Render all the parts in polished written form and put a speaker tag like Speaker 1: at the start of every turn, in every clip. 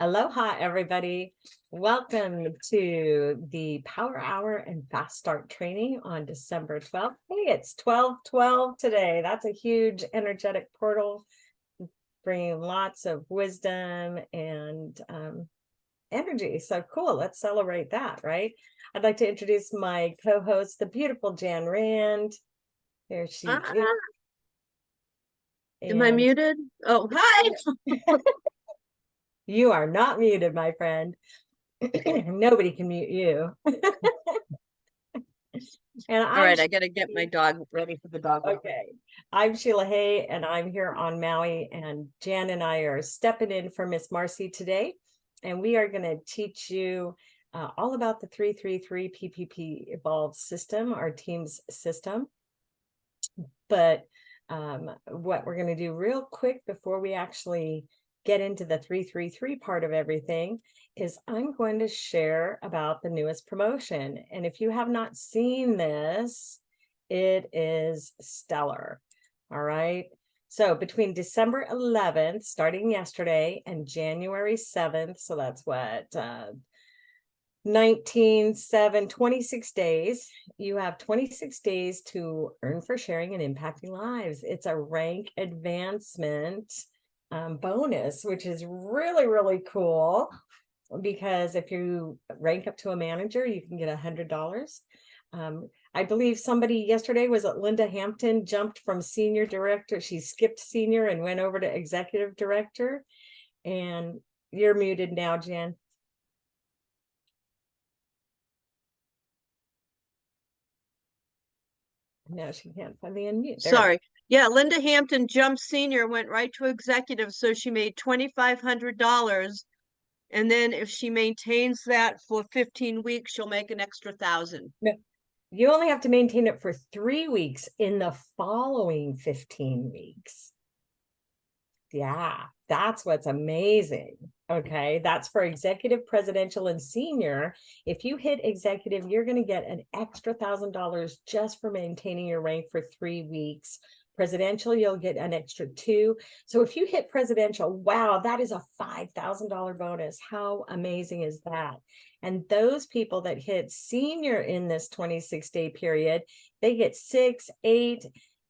Speaker 1: Aloha, everybody. Welcome to the Power Hour and Fast Start training on December 12th. Hey, it's 12/12 today. That's a huge energetic portal, bringing lots of wisdom and energy. So cool. Let's celebrate that, right? I'd like to introduce my co-host, the beautiful Jan Rand. There she is.
Speaker 2: Am I muted? Oh, hi.
Speaker 1: You are not muted, my friend. Nobody can mute you. And
Speaker 2: All right, I got to get my dog ready for the dog walk.
Speaker 1: Okay. I'm Sheila Hay, and I'm here on Maui, and Jan and I are stepping in for Miss Marcy today, and we are going to teach you all about the 333 PPP Evolve system, our team's system. But what we're going to do real quick before we actually get into the 333 part of everything is I'm going to share about the newest promotion. And if you have not seen this, it is stellar. All right. So between December 11th, starting yesterday, and January 7th, so that's what, 26 days. You have 26 days to earn for sharing and impacting lives. It's a rank advancement bonus, which is really, really cool, because if you rank up to a manager, you can get $100. I believe somebody yesterday, was it Linda Hampton, jumped from senior director. She skipped senior and went over to executive director. And you're muted now, Jen. No, she can't find the unmute.
Speaker 2: Sorry. Yeah, Linda Hampton jumped senior, went right to executive, so she made $2,500. And then if she maintains that for 15 weeks, she'll make an extra 1,000.
Speaker 1: No, you only have to maintain it for 3 weeks in the following 15 weeks. Yeah, that's what's amazing. Okay, that's for executive, presidential, and senior. If you hit executive, you're going to get an extra $1,000 just for maintaining your rank for 3 weeks. Presidential, you'll get an extra $2,000. So if you hit presidential, wow, that is a $5,000 bonus. How amazing is that? And those people that hit senior in this 26-day period, they get 6, 8,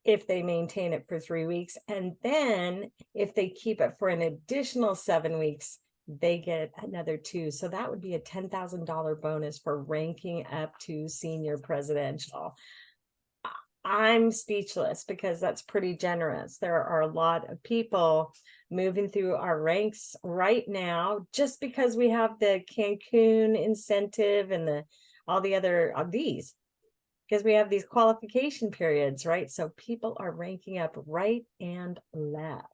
Speaker 1: if they maintain it for 3 weeks. And then if they keep it for an additional 7 weeks, they get another $2,000. So that would be a $10,000 bonus for ranking up to senior presidential. I'm speechless because that's pretty generous. There are a lot of people moving through our ranks right now just because we have the Cancun incentive and all the other of these, because we have these qualification periods, right? So people are ranking up right and left.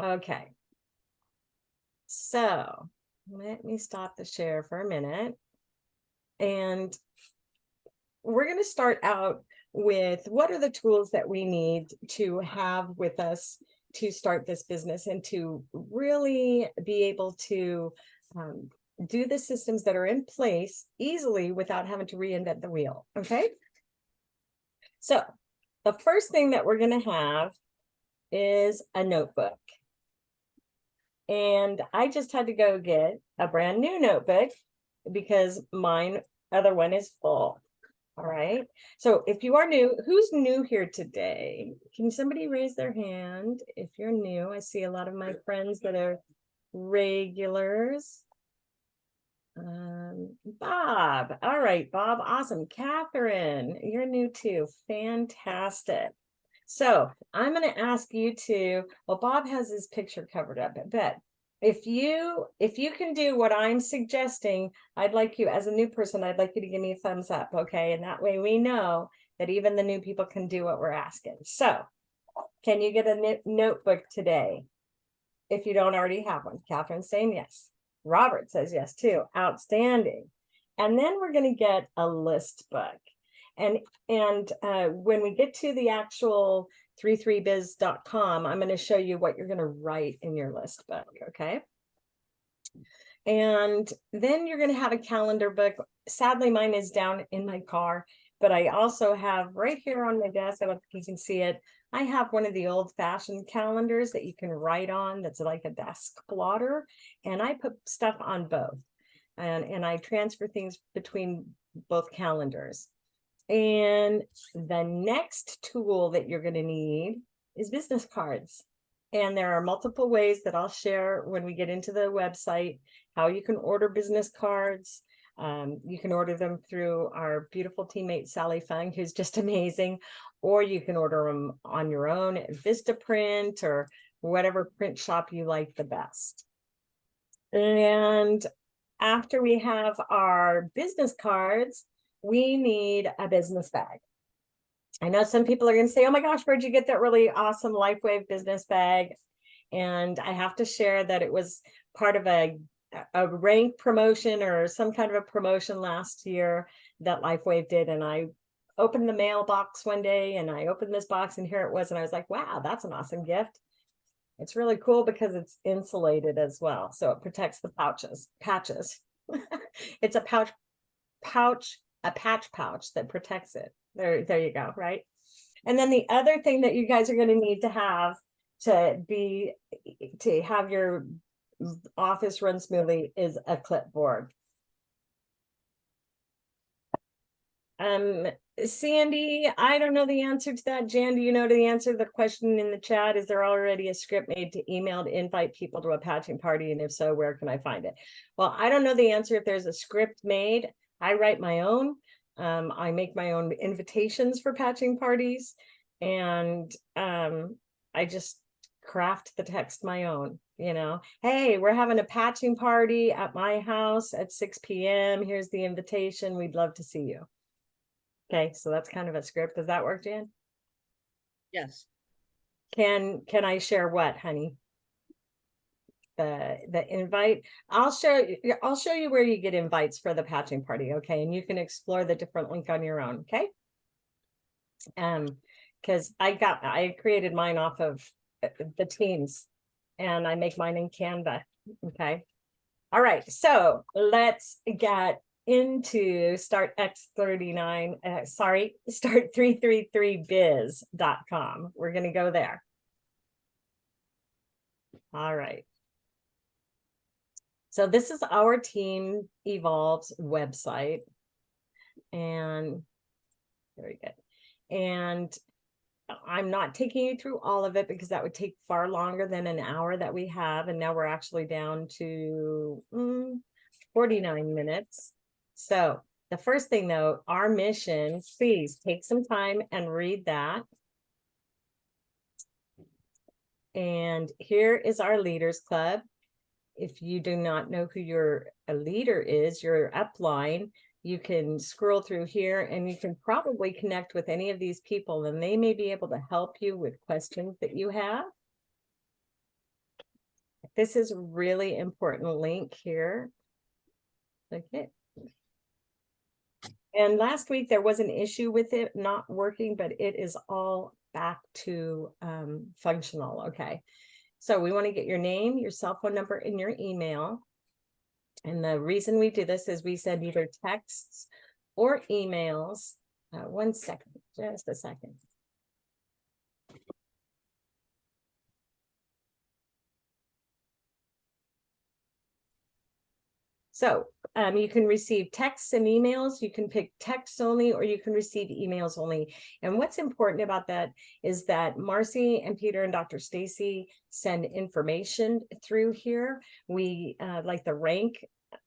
Speaker 1: Okay. So let me stop the share for a minute. And we're going to start out with what are the tools that we need to have with us to start this business and to really be able to do the systems that are in place easily without having to reinvent the wheel. Okay. So the first thing that we're going to have is a notebook. And I just had to go get a brand new notebook because mine other one is full. All right. So if you are new, who's new here today? Can somebody raise their hand if you're new? I see a lot of my friends that are regulars. Bob. All right, Bob. Awesome. Catherine, you're new too. Fantastic. So I'm going to ask you to, well, Bob has his picture covered up, but if you can do what I'm suggesting, I'd like you, as a new person, I'd like you to give me a thumbs up, okay? And that way we know that even the new people can do what we're asking. So can you get a notebook today if you don't already have one? Catherine's saying yes. Robert says yes too. Outstanding. And then we're going to get a list book. And when we get to the actual 33biz.com, I'm going to show you what you're going to write in your list book, okay? And then you're going to have a calendar book. Sadly, mine is down in my car, but I also have right here on my desk, I don't know if you can see it, I have one of the old-fashioned calendars that you can write on that's like a desk blotter, and I put stuff on both. And I transfer things between both calendars. And the next tool that you're going to need is business cards. And there are multiple ways that I'll share when we get into the website, how you can order business cards. You can order them through our beautiful teammate, Sally Fung, who's just amazing, or you can order them on your own at Vistaprint or whatever print shop you like the best. And after we have our business cards, we need a business bag. I know some people are going to say, oh my gosh, where'd you get that really awesome LifeWave business bag? And I have to share that it was part of a rank promotion or some kind of a promotion last year that LifeWave did. And I opened the mailbox one day and I opened this box and here it was. And I was like, wow, that's an awesome gift. It's really cool because it's insulated as well. So it protects the patches. It's a patch pouch that protects it. There you go, right? And then the other thing that you guys are going to need to have to have your office run smoothly is a clipboard. Sandy, I don't know the answer to that. Jan, do you know the answer to the question in the chat? Is there already a script made to email to invite people to a patching party? And if so, where can I find it? Well, I don't know the answer if there's a script made. I write my own. I make my own invitations for patching parties, and I just craft the text my own, you know. Hey, we're having a patching party at my house at 6 p.m. Here's the invitation. We'd love to see you. Okay, so that's kind of a script. Does that work, Jan?
Speaker 2: Yes.
Speaker 1: Can I share what, honey? The invite. I'll show you where you get invites for the patching party, okay? And you can explore the different link on your own, okay? Because I created mine off of the Teams, and I make mine in Canva, okay? All right, so let's get into start 333biz.com. We're going to go there. All right. So this is our team Evolve's website. And very good. And I'm not taking you through all of it because that would take far longer than an hour that we have. And now we're actually down to 49 minutes. So the first thing though, our mission, please take some time and read that. And here is our Leaders Club. If you do not know who your leader is, your upline, you can scroll through here and you can probably connect with any of these people and they may be able to help you with questions that you have. This is a really important link here. Okay. And last week there was an issue with it not working, but it is all back to functional. Okay. So we want to get your name, your cell phone number, and your email. And the reason we do this is we send either texts or emails. One second, just a second. So you can receive texts and emails. You can pick texts only, or you can receive emails only. And what's important about that is that Marcy and Peter and Dr. Stacy send information through here. We like the rank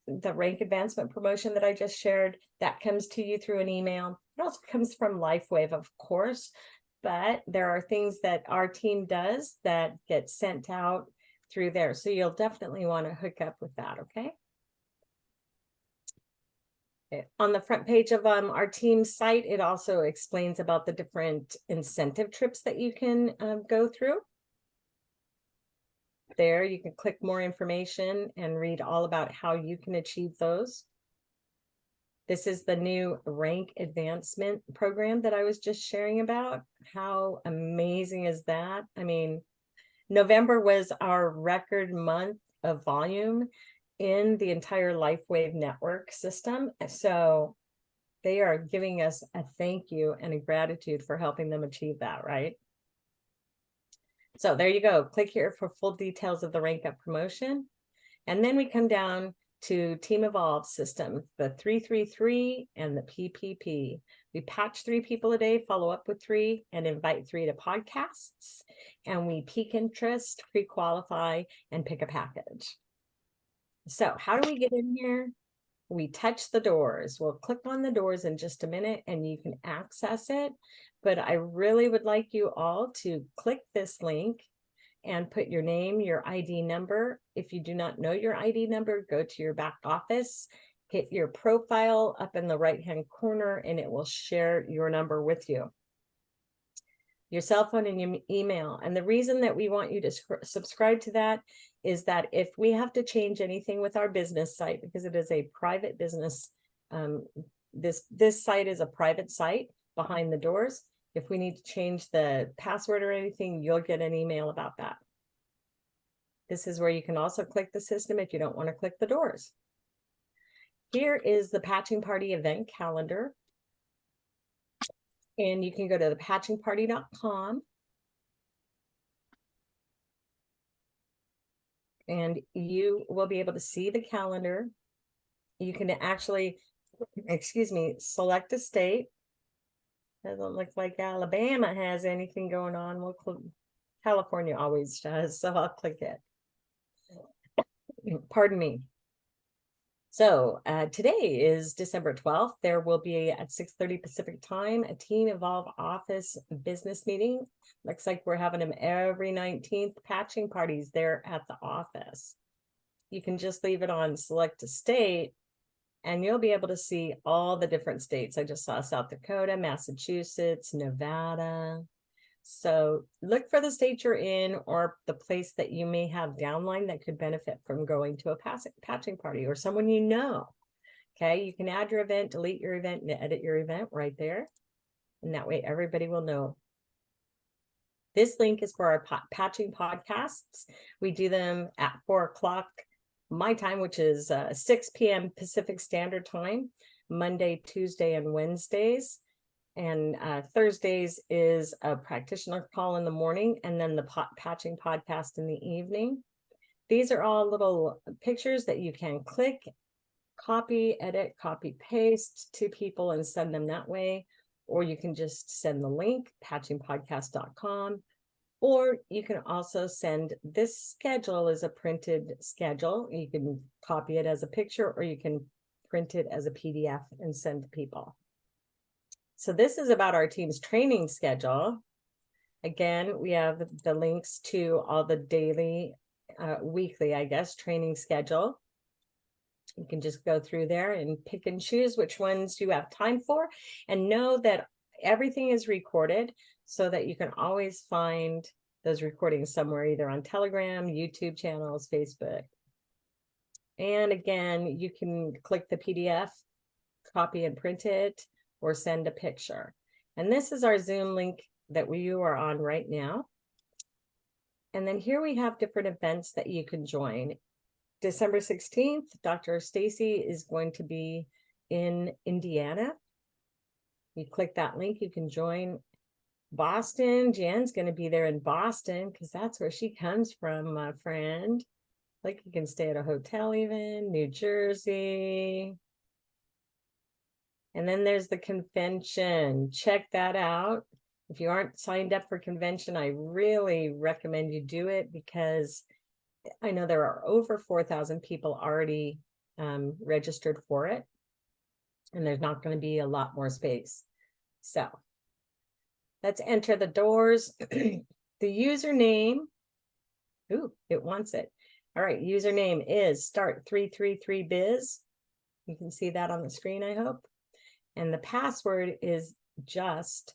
Speaker 1: advancement promotion that I just shared, that comes to you through an email. It also comes from LifeWave, of course, but there are things that our team does that get sent out through there. So you'll definitely want to hook up with that, okay? On the front page of our team site, it also explains about the different incentive trips that you can go through. There, you can click more information and read all about how you can achieve those. This is the new rank advancement program that I was just sharing about. How amazing is that? I mean, November was our record month of volume in the entire LifeWave network system. So they are giving us a thank you and a gratitude for helping them achieve that, right? So there you go. Click here for full details of the rank up promotion. And then we come down to Team Evolve system, the 333 and the PPP. We patch 3 people a day, follow up with 3, and invite 3 to podcasts. And we peak interest, pre-qualify, and pick a package. So how do we get in here? We touch the doors. We'll click on the doors in just a minute and you can access it. But I really would like you all to click this link and put your name, your ID number. If you do not know your ID number, go to your back office, hit your profile up in the right-hand corner, and it will share your number with you. Your cell phone and your email. And the reason that we want you to subscribe to that is that if we have to change anything with our business site, because it is a private business, this site is a private site behind the doors. If we need to change the password or anything, you'll get an email about that. This is where you can also click the system if you don't want to click the doors. Here is the Patching Party event calendar. And you can go to the patchingparty.com. And you will be able to see the calendar. You can actually, select a state. Doesn't look like Alabama has anything going on. California always does, so I'll click it. Pardon me. So today is December 12th. There will be at 6:30 Pacific time, a Team Evolve office business meeting. Looks like we're having them every 19th, patching parties there at the office. You can just leave it on select a state and you'll be able to see all the different states. I just saw South Dakota, Massachusetts, Nevada. So look for the state you're in or the place that you may have downline that could benefit from going to a patching party or someone you know. Okay, you can add your event, delete your event, and edit your event right there. And that way everybody will know. This link is for our patching podcasts. We do them at 4 o'clock my time, which is 6 p.m. Pacific Standard Time, Monday, Tuesday, and Wednesdays. And Thursdays is a practitioner call in the morning and then the patching podcast in the evening. These are all little pictures that you can click, copy, edit, copy, paste to people and send them that way. Or you can just send the link, patchingpodcast.com. Or you can also send this schedule as a printed schedule. You can copy it as a picture or you can print it as a PDF and send to people. So this is about our team's training schedule. Again, we have the links to all the daily, weekly, I guess, training schedule. You can just go through there and pick and choose which ones you have time for, and know that everything is recorded so that you can always find those recordings somewhere, either on Telegram, YouTube channels, Facebook. And again, you can click the PDF, copy and print it, or send a picture. And this is our Zoom link that you are on right now. And then here we have different events that you can join. December 16th, Dr. Stacy is going to be in Indiana. You click that link, you can join. Boston, Jan's going to be there in Boston because that's where she comes from, my friend. Like you can stay at a hotel even, New Jersey. And then there's the convention. Check that out. If you aren't signed up for convention, I really recommend you do it because I know there are over 4,000 people already registered for it. And there's not going to be a lot more space. So let's enter the doors. The username. Ooh, it wants it. All right, username is start333biz. You can see that on the screen, I hope. And the password is just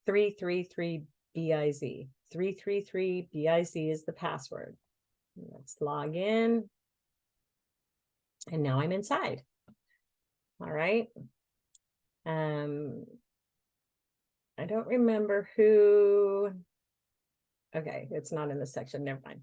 Speaker 1: 333biz. 333biz is the password. Let's log in. And now I'm inside. All right. I don't remember who. Okay, it's not in this section. Never mind.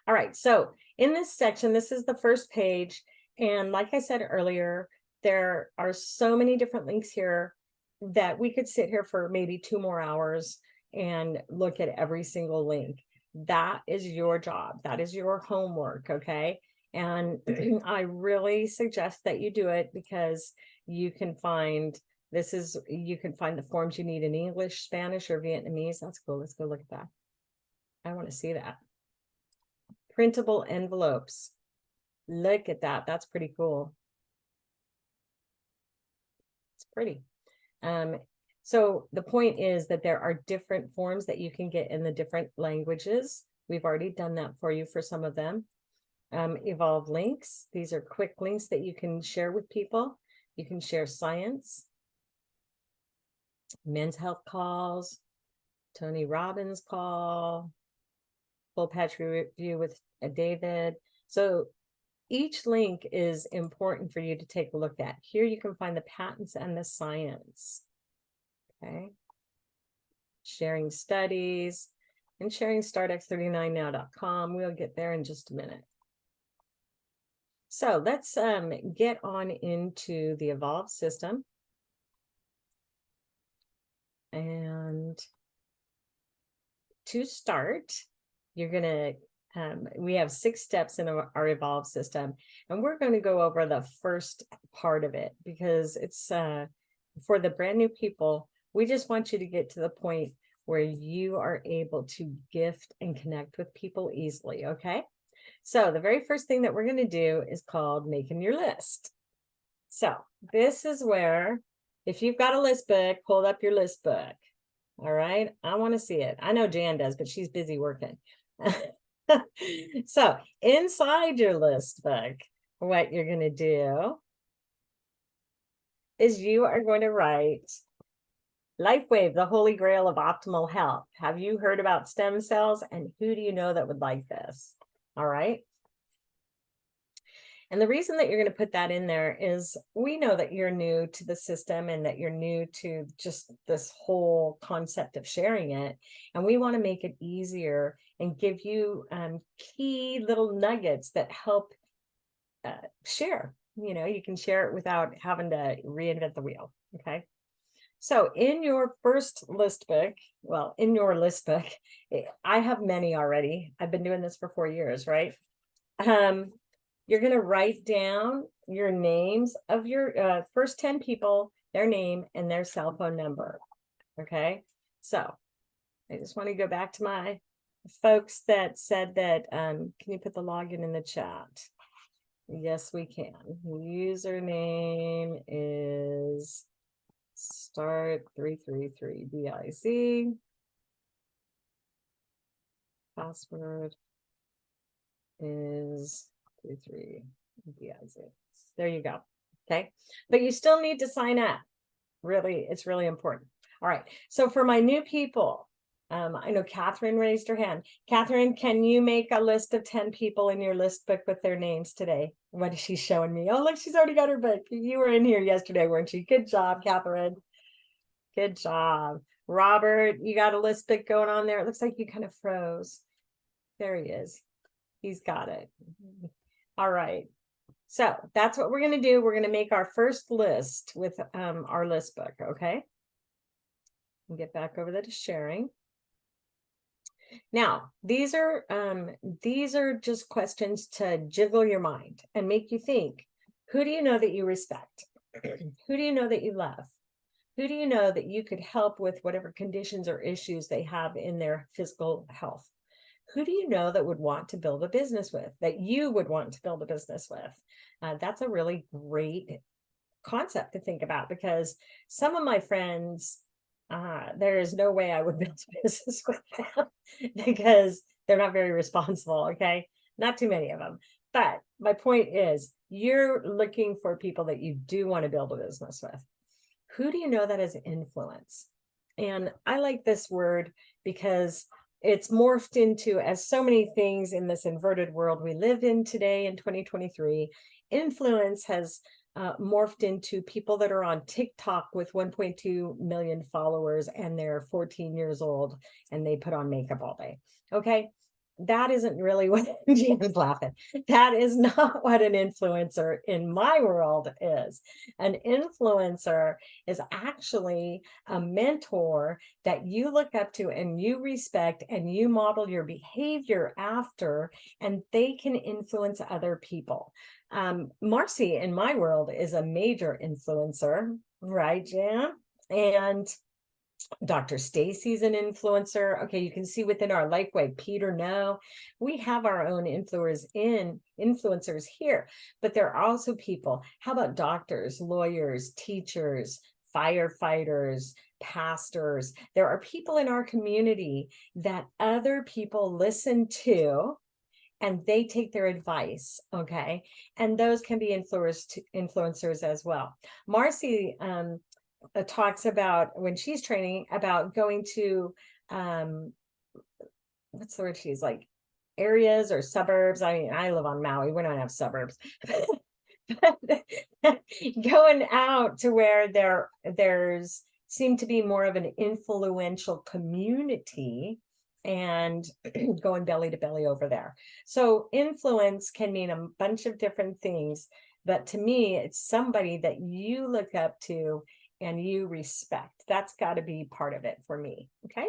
Speaker 1: All right, so in this section, this is the first page. And like I said earlier, there are so many different links here that we could sit here for maybe 2 more hours and look at every single link. That is your job. That is your homework. Okay. And I really suggest that you do it because you can find you can find the forms you need in English, Spanish, or Vietnamese. That's cool. Let's go look at that. I want to see that. Printable envelopes. Look at that. That's pretty cool. It's pretty. So the point is that there are different forms that you can get in the different languages. We've already done that for you for some of them. Evolve links. These are quick links that you can share with people. You can share science, men's health calls, Tony Robbins call, full patch review with David. So each link is important for you to take a look at. Here you can find the patents and the science. Okay. Sharing studies and sharing startx39now.com. We'll get there in just a minute. So let's get on into the Evolve system. And to start, you're going to we have 6 steps in our Evolve system, and we're going to go over the first part of it because it's for the brand new people. We just want you to get to the point where you are able to gift and connect with people easily. Okay. So the very first thing that we're going to do is called making your list. So this is where, if you've got a list book, hold up your list book. All right. I want to see it. I know Jan does, but she's busy working. So inside your list book, what you're going to do is you are going to write LifeWave, the holy grail of optimal health. Have you heard about stem cells? And who do you know that would like this? All right. And the reason that you're going to put that in there is we know that you're new to the system and that you're new to just this whole concept of sharing it. And we want to make it easier and give you key little nuggets that help share. You know, you can share it without having to reinvent the wheel. Okay. So in your first list book, well, in your list book, I have many already. I've been doing this for 4 years, right? You're going to write down your names of your first 10 people, their name and their cell phone number. Okay. So I just want to go back to my folks that said that, can you put the login in the chat? Yes, we can. Username is start333BIZ. Password is 33BIZ. There you go. Okay. But you still need to sign up. Really, it's really important. All right. So for my new people, I know Catherine raised her hand. Catherine, can you make a list of 10 people in your list book with their names today? What is she showing me? Oh, look, she's already got her book. You were in here yesterday, weren't you? Good job, Catherine. Good job. Robert, you got a list book going on there. It looks like you kind of froze. There he is. He's got it. All right. So that's what we're going to do. We're going to make our first list with our list book. Okay. And get back over there to sharing. Now, these are just questions to jiggle your mind and make you think. Who do you know that you respect? Who do you know that you love? Who do you know that you could help with whatever conditions or issues they have in their physical health? Who do you know that would want to build a business with, that you would want to build a business with? That's a really great concept to think about because some of my friends, there is no way I would build a business with them because they're not very responsible. Okay. Not too many of them. But my point is, you're looking for people that you do want to build a business with. Who do you know that has influence? And I like this word because it's morphed into, as so many things in this inverted world we live in today in 2023, influence has morphed into people that are on TikTok with 1.2 million followers and they're 14 years old and they put on makeup all day. Okay. that isn't really what Jan's laughing. That is not what an influencer in my world is. An influencer is actually a mentor that you look up to and you respect and you model your behavior after, and they can influence other people. Marcy in my world is a major influencer, right, Jan? And Dr. Stacy's an influencer. Okay, you can see within our Lifeway, Peter, no, we have our own influencers here, but there are also people. How about doctors, lawyers, teachers, firefighters, pastors? There are people in our community that other people listen to and they take their advice, okay? And those can be influencers as well. Marcy talks about when she's training about going to what's the word she's like, areas or suburbs. I mean, I live on Maui, we don't have suburbs. Going out to where there's seem to be more of an influential community and going belly to belly over there. So influence can mean a bunch of different things, but to me, it's somebody that you look up to and you respect. That's got to be part of it for me. Okay.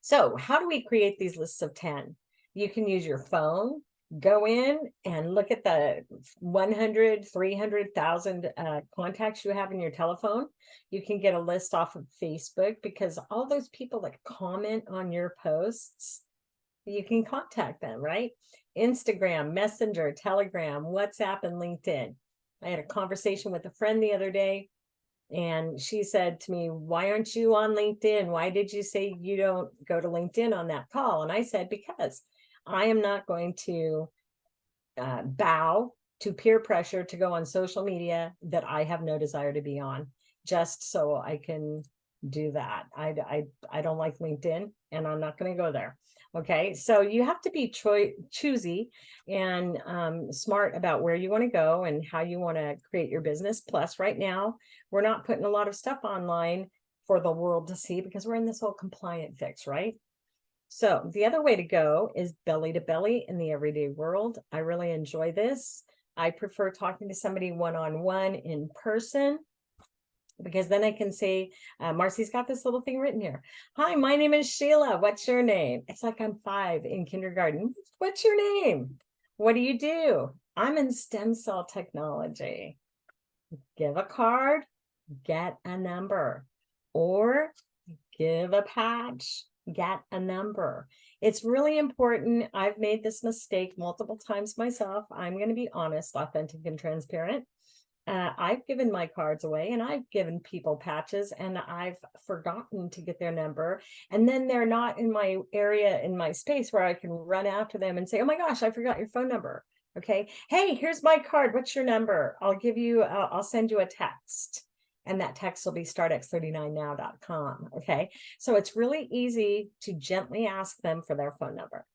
Speaker 1: So how do we create these lists of 10? You can use your phone, go in and look at the 100, 300,000 contacts you have in your telephone. You can get a list off of Facebook because all those people that comment on your posts, you can contact them, right? Instagram, Messenger, Telegram, WhatsApp, and LinkedIn. I had a conversation with a friend the other day, and she said to me, why aren't you on LinkedIn? Why did you say you don't go to LinkedIn on that call? And I said, because I am not going to bow to peer pressure to go on social media that I have no desire to be on, just so I can do that. I don't like LinkedIn, and I'm not going to go there. Okay, so you have to be choosy and smart about where you want to go and how you want to create your business. Plus, right now, we're not putting a lot of stuff online for the world to see because we're in this whole compliant fix, right? So the other way to go is belly to belly in the everyday world. I really enjoy this. I prefer talking to somebody one-on-one in person, because then I can say, Marcy's got this little thing written here. Hi, my name is Sheila. What's your name? It's like I'm 5 in kindergarten. What's your name? What do you do? I'm in stem cell technology. Give a card, get a number, or give a patch, get a number. It's really important. I've made this mistake multiple times myself. I'm going to be honest, authentic, and transparent. I've given my cards away and I've given people patches and I've forgotten to get their number. And then they're not in my area, in my space where I can run after them and say, oh my gosh, I forgot your phone number. Okay. Hey, here's my card. What's your number? I'll send you a text. And that text will be startx39now.com. Okay. So it's really easy to gently ask them for their phone number.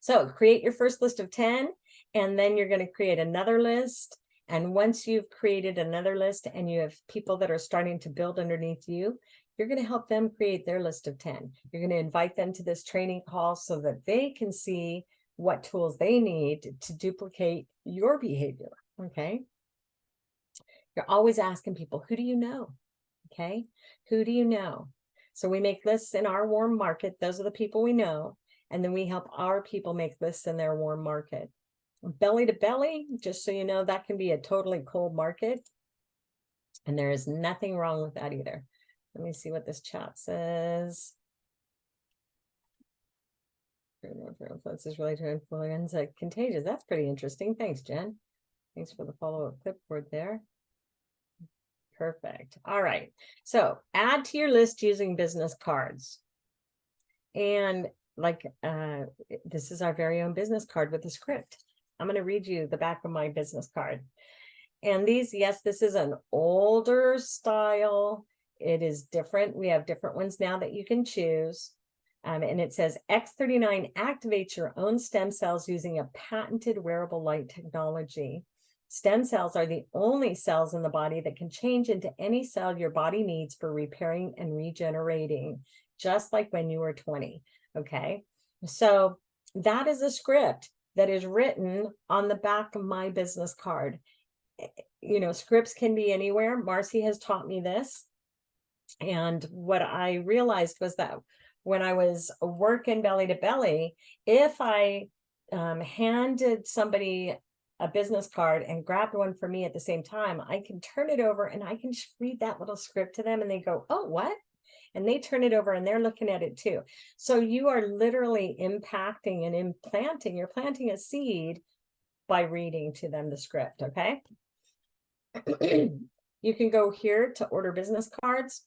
Speaker 1: So create your first list of 10, and then you're going to create another list. And once you've created another list and you have people that are starting to build underneath you, you're going to help them create their list of 10. You're going to invite them to this training call so that they can see what tools they need to duplicate your behavior. Okay. You're always asking people, who do you know? Okay. Who do you know? So we make lists in our warm market. Those are the people we know. And then we help our people make lists in their warm market. Belly to belly, just so you know, that can be a totally cold market. And there is nothing wrong with that either. Let me see what this chat says. Influence is related to influenza contagious. That's pretty interesting. Thanks, Jen. Thanks for the follow-up clipboard there. Perfect. All right. So add to your list using business cards. And like, this is our very own business card with a script. I'm going to read you the back of my business card. And these, yes, this is an older style. It is different. We have different ones now that you can choose. And it says X39 activates your own stem cells using a patented wearable light technology. Stem cells are the only cells in the body that can change into any cell your body needs for repairing and regenerating, just like when you were 20. Okay, so that is a script that is written on the back of my business card. You know, scripts can be anywhere. Marcy has taught me this. And what I realized was that when I was working belly to belly, if I handed somebody a business card and grabbed one for me at the same time, I can turn it over and I can read that little script to them and they go, oh, what? And they turn it over and they're looking at it too. So you are literally impacting and implanting, you're planting a seed by reading to them the script, okay? You can go here to order business cards.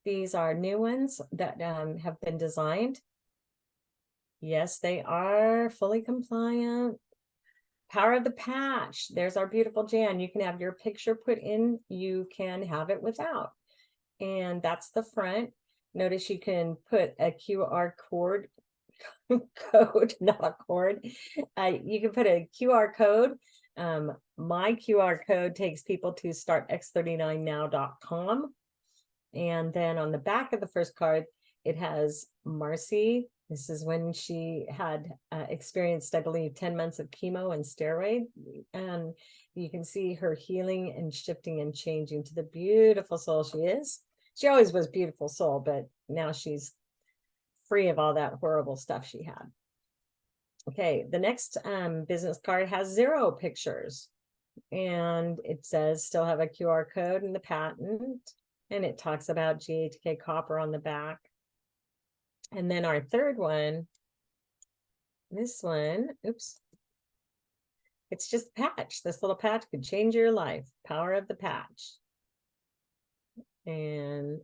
Speaker 1: These are new ones that have been designed. Yes, they are fully compliant. Power of the patch. There's our beautiful Jan. You can have your picture put in. You can have it without. And that's the front. Notice you can put a QR code, not a cord. You can put a QR code. My QR code takes people to startx39now.com. And then on the back of the first card, it has Marcy. This is when she had experienced, I believe, 10 months of chemo and steroid. And you can see her healing and shifting and changing to the beautiful soul she is. She always was beautiful soul, but now she's free of all that horrible stuff she had. Okay, the next business card has 0 pictures. And it says still have a QR code and the patent. And it talks about GHK copper on the back. And then our third one, this one, oops. It's just a patch. This little patch could change your life. Power of the patch. And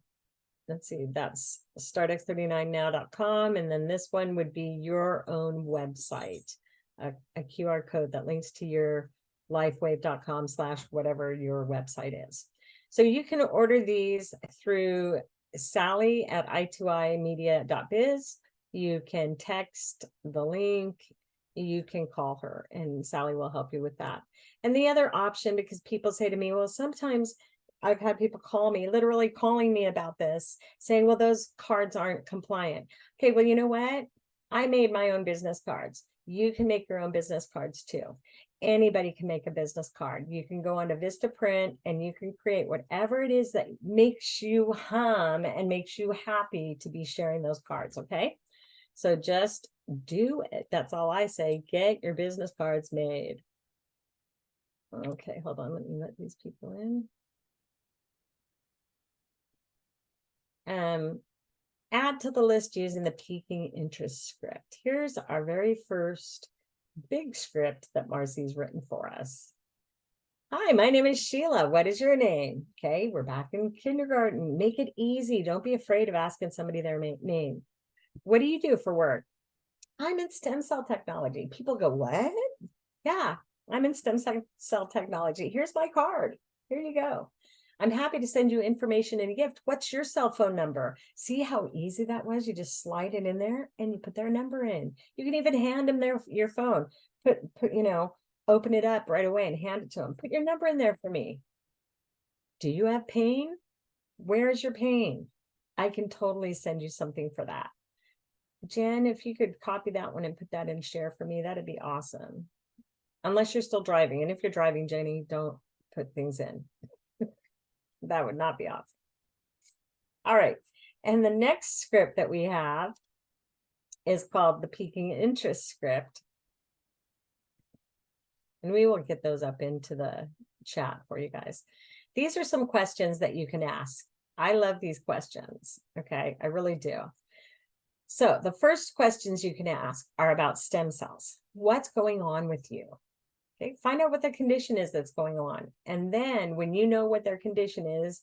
Speaker 1: let's see, that's startx39now.com. And then this one would be your own website, a QR code that links to your lifewave.com/whatever your website is. So you can order these through Sally at i2imedia.biz. You can text the link. You can call her and Sally will help you with that. And the other option, because people say to me, well, sometimes I've had people call me, literally calling me about this, saying, well, those cards aren't compliant. Okay, well, you know what? I made my own business cards. You can make your own business cards too. Anybody can make a business card. You can go onto Vistaprint and you can create whatever it is that makes you hum and makes you happy to be sharing those cards, okay? So just do it. That's all I say. Get your business cards made. Okay, hold on. Let me let these people in. Add to the list using the peaking interest script. Here's our very first big script that Marcy's written for us. Hi, my name is Sheila. What is your name? Okay, we're back in kindergarten. Make it easy. Don't be afraid of asking somebody their name. What do you do for work? I'm in stem cell technology. People go, what? Yeah, I'm in stem cell technology. Here's my card. Here you go. I'm happy to send you information and a gift. What's your cell phone number? See how easy that was? You just slide it in there and you put their number in. You can even hand them your phone. Open it up right away and hand it to them. Put your number in there for me. Do you have pain? Where is your pain? I can totally send you something for that. Jen, if you could copy that one and put that in share for me, that'd be awesome. Unless you're still driving. And if you're driving, Jenny, don't put things in. That would not be awesome. All right. And the next script that we have is called the peaking interest script. And we will get those up into the chat for you guys. These are some questions that you can ask. I love these questions. Okay, I really do. So the first questions you can ask are about stem cells. What's going on with you? Okay, find out what the condition is that's going on. And then when you know what their condition is,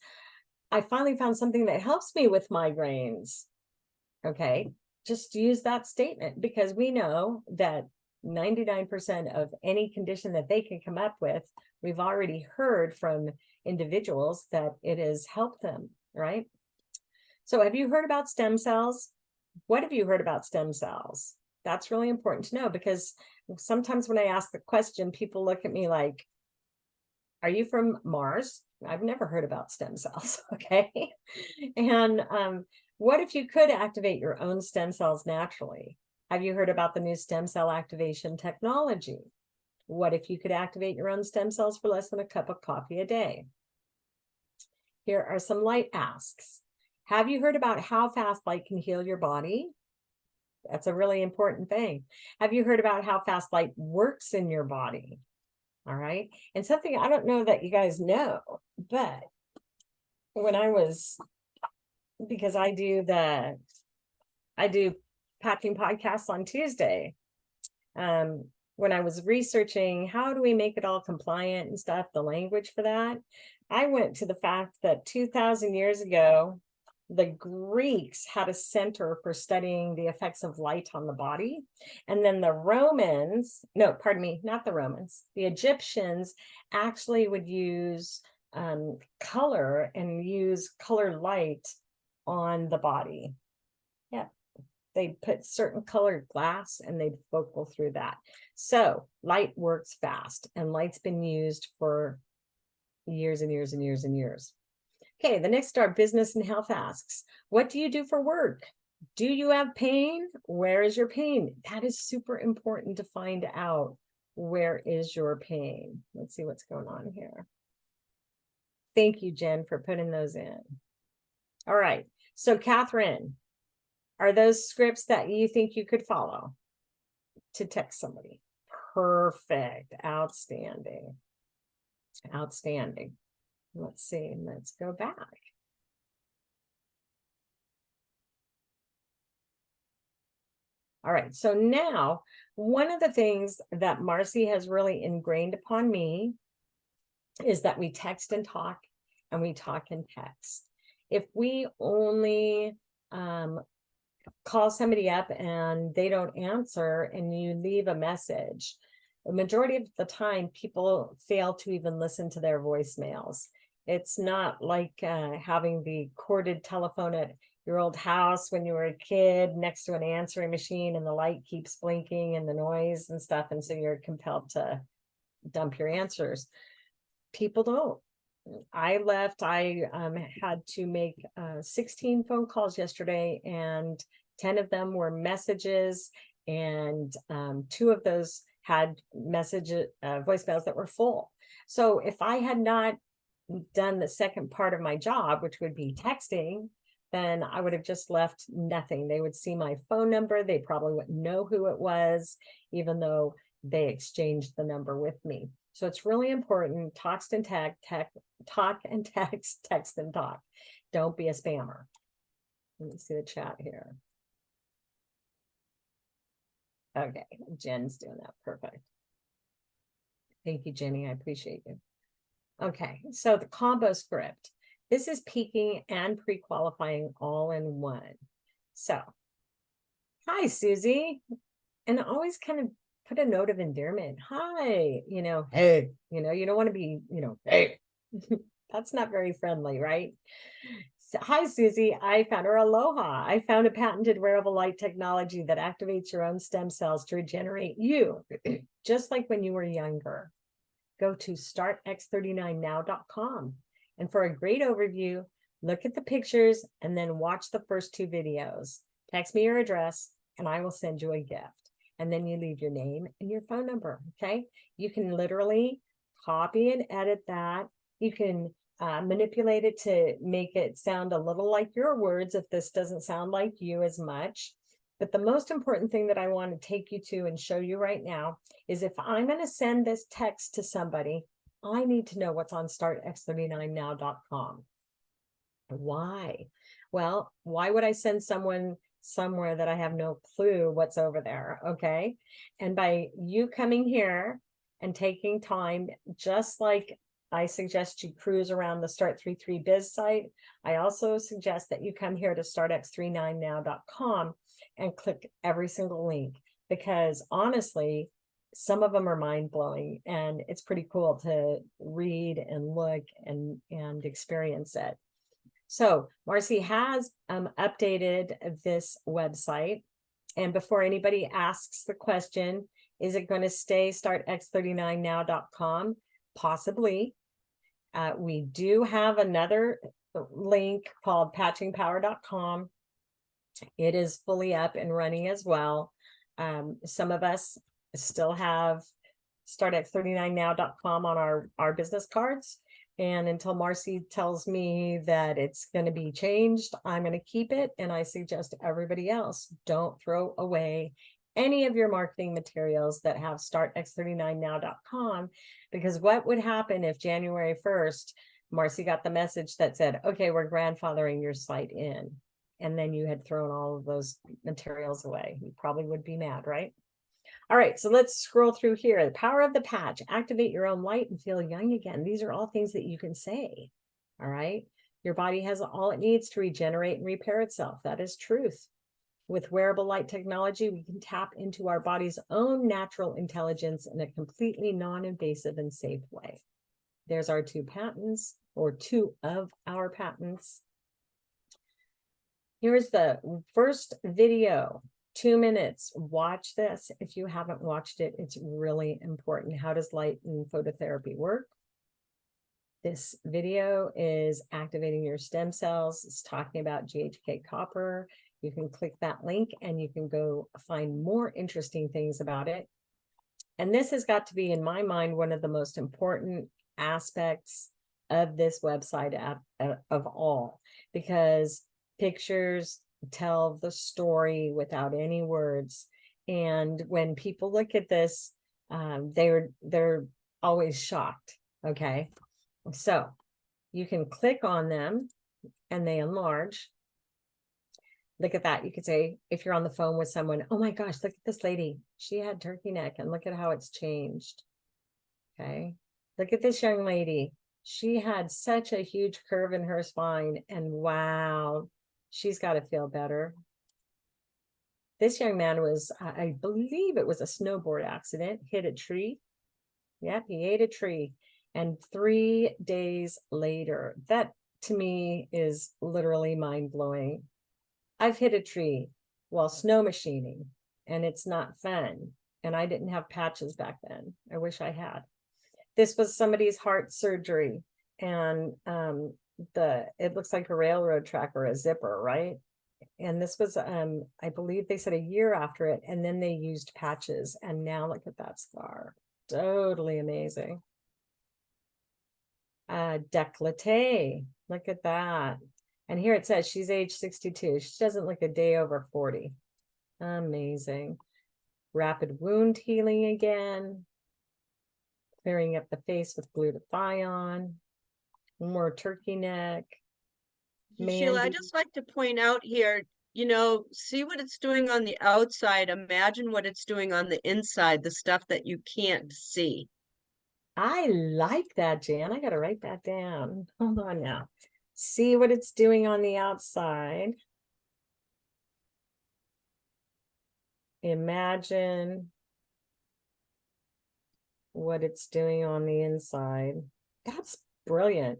Speaker 1: I finally found something that helps me with migraines. Okay, just use that statement because we know that 99% of any condition that they can come up with, we've already heard from individuals that it has helped them, right? So have you heard about stem cells? What have you heard about stem cells? That's really important to know because sometimes when I ask the question, people look at me like, are you from Mars? I've never heard about stem cells, okay? And What if you could activate your own stem cells naturally? Have you heard about the new stem cell activation technology? What if you could activate your own stem cells for less than a cup of coffee a day? Here are some light asks. Have you heard about how fast light can heal your body? That's a really important thing. Have you heard about how fast light works in your body? All right. And something I don't know that you guys know, but when I was, because I do patching podcasts on Tuesday. When I was researching how do we make it all compliant and stuff, the language for that, I went to the fact that 2000 years ago, the Greeks had a center for studying the effects of light on the body. And then the Romans, no, pardon me, not the Romans, the Egyptians actually would use color and use colored light on the body. Yeah, they'd put certain colored glass and they'd focal through that. So light works fast, and light's been used for years and years and years and years. Okay, the next our business and health asks, what do you do for work? Do you have pain? Where is your pain? That is super important to find out. Where is your pain? Let's see what's going on here. Thank you, Jen, for putting those in. All right, so Catherine, are those scripts that you think you could follow to text somebody? Perfect. Outstanding. Outstanding. Let's see. Let's go back. All right. So now, one of the things that Marcy has really ingrained upon me is that we text and talk, and we talk and text. If we only call somebody up and they don't answer and you leave a message, the majority of the time people fail to even listen to their voicemails. It's not like having the corded telephone at your old house when you were a kid next to an answering machine and the light keeps blinking and the noise and stuff, and so you're compelled to dump your answers. People don't. I had to make 16 phone calls yesterday, and 10 of them were messages, and 2 of those had voicemails that were full. So if I had not done the second part of my job, which would be texting, then I would have just left nothing. They would see my phone number. They probably wouldn't know who it was, even though they exchanged the number with me. So it's really important. Talk and text, text and talk. Don't be a spammer. Let me see the chat here. Okay, Jen's doing that. Perfect. Thank you, Jenny. I appreciate you. Okay, so the combo script. This is peaking and pre-qualifying all in one. So, hi, Susie. And always kind of put a note of endearment. Hi, hey, you don't want to be, hey. That's not very friendly, right? So, hi, Susie. I found her. Aloha. I found a patented wearable light technology that activates your own stem cells to regenerate you, just like when you were younger. Go to startx39now.com. And for a great overview, look at the pictures and then watch the first 2 videos. Text me your address and I will send you a gift. And then you leave your name and your phone number, okay? You can literally copy and edit that. You can manipulate it to make it sound a little like your words if this doesn't sound like you as much. But the most important thing that I want to take you to and show you right now is if I'm going to send this text to somebody, I need to know what's on startx39now.com. Why? Well, why would I send someone somewhere that I have no clue what's over there? Okay. And by you coming here and taking time, just like I suggest you cruise around the Start33 Biz site, I also suggest that you come here to startx39now.com and click every single link, because honestly, some of them are mind-blowing and it's pretty cool to read and look and experience it. So Marcy has updated this website. And before anybody asks the question, is it going to stay startx39now.com? Possibly. We do have another link called patchingpower.com It is fully up and running as well. Some of us still have startx39now.com on our business cards. And until Marcy tells me that it's going to be changed, I'm going to keep it. And I suggest everybody else, don't throw away any of your marketing materials that have startx39now.com, because what would happen if January 1st, Marcy got the message that said, okay, we're grandfathering your site in, and then you had thrown all of those materials away? You probably would be mad, right? All right, so let's scroll through here. The power of the patch: activate your own light and feel young again. These are all things that you can say. All right, your body has all it needs to regenerate and repair itself. That is truth. With wearable light technology, we can tap into our body's own natural intelligence in a completely non-invasive and safe way. There's our 2 patents, or 2 of our patents. Here's the first video, 2 minutes. Watch this. If you haven't watched it, it's really important. How does light and phototherapy work? This video is activating your stem cells. It's talking about GHK copper. You can click that link and you can go find more interesting things about it. And this has got to be, in my mind, one of the most important aspects of this website of all, because pictures tell the story without any words. And when people look at this, they're always shocked. Okay, so you can click on them and they enlarge. Look at that. You could say, if you're on the phone with someone, oh my gosh, look at this lady. She had turkey neck and look at how it's changed. Okay. Look at this young lady. She had such a huge curve in her spine, and wow, she's got to feel better. This young man was, I believe it was a snowboard accident, hit a tree. Yep, he ate a tree. And 3 days later, that to me is literally mind-blowing. I've hit a tree while snow machining, and it's not fun. And I didn't have patches back then. I wish I had. This was somebody's heart surgery, and it looks like a railroad track or a zipper, right? And this was, I believe they said a year after it, and then they used patches, and now look at that scar. Totally amazing. Décolleté, look at that. And here it says she's age 62. She doesn't look a day over 40. Amazing. Rapid wound healing again. Clearing up the face with glutathione. More turkey neck.
Speaker 2: Sheila, I just like to point out here, see what it's doing on the outside. Imagine what it's doing on the inside, the stuff that you can't see.
Speaker 1: I like that, Jan. I got to write that down. Hold on now. See what it's doing on the outside. Imagine what it's doing on the inside. That's brilliant.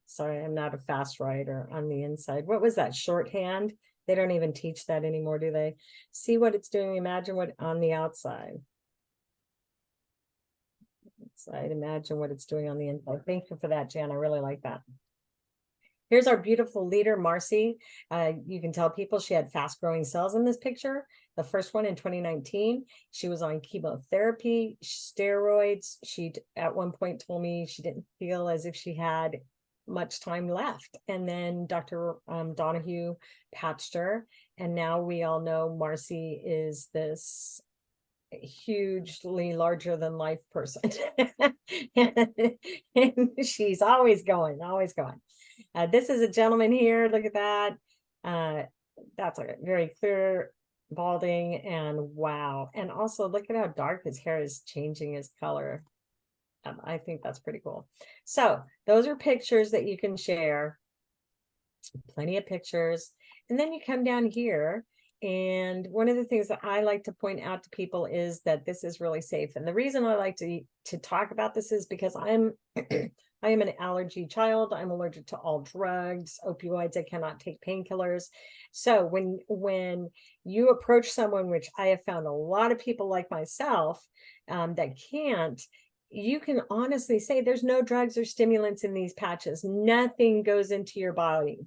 Speaker 1: Sorry, I'm not a fast writer. On the inside. What was that, shorthand? They don't even teach that anymore, do they? See what it's doing. Imagine what on the outside. I'd imagine what it's doing on the inside. Thank you for that, Jan. I really like that. Here's our beautiful leader, Marcy. You can tell people she had fast growing cells in this picture. The first one in 2019, she was on chemotherapy, steroids. She at one point told me she didn't feel as if she had much time left. And then Dr. Donahue patched her. And now we all know Marcy is this hugely larger than life person. And she's always going. This is a gentleman here. Look at that. That's a very clear balding, and wow. And also look at how dark his hair is changing his color. I think that's pretty cool. So those are pictures that you can share. Plenty of pictures. And then you come down here. And one of the things that I like to point out to people is that this is really safe. And the reason I like to talk about this is because I am an allergy child. I'm allergic to all drugs, opioids. I cannot take painkillers. So when you approach someone, which I have found a lot of people like myself that can't, you can honestly say there's no drugs or stimulants in these patches. Nothing goes into your body.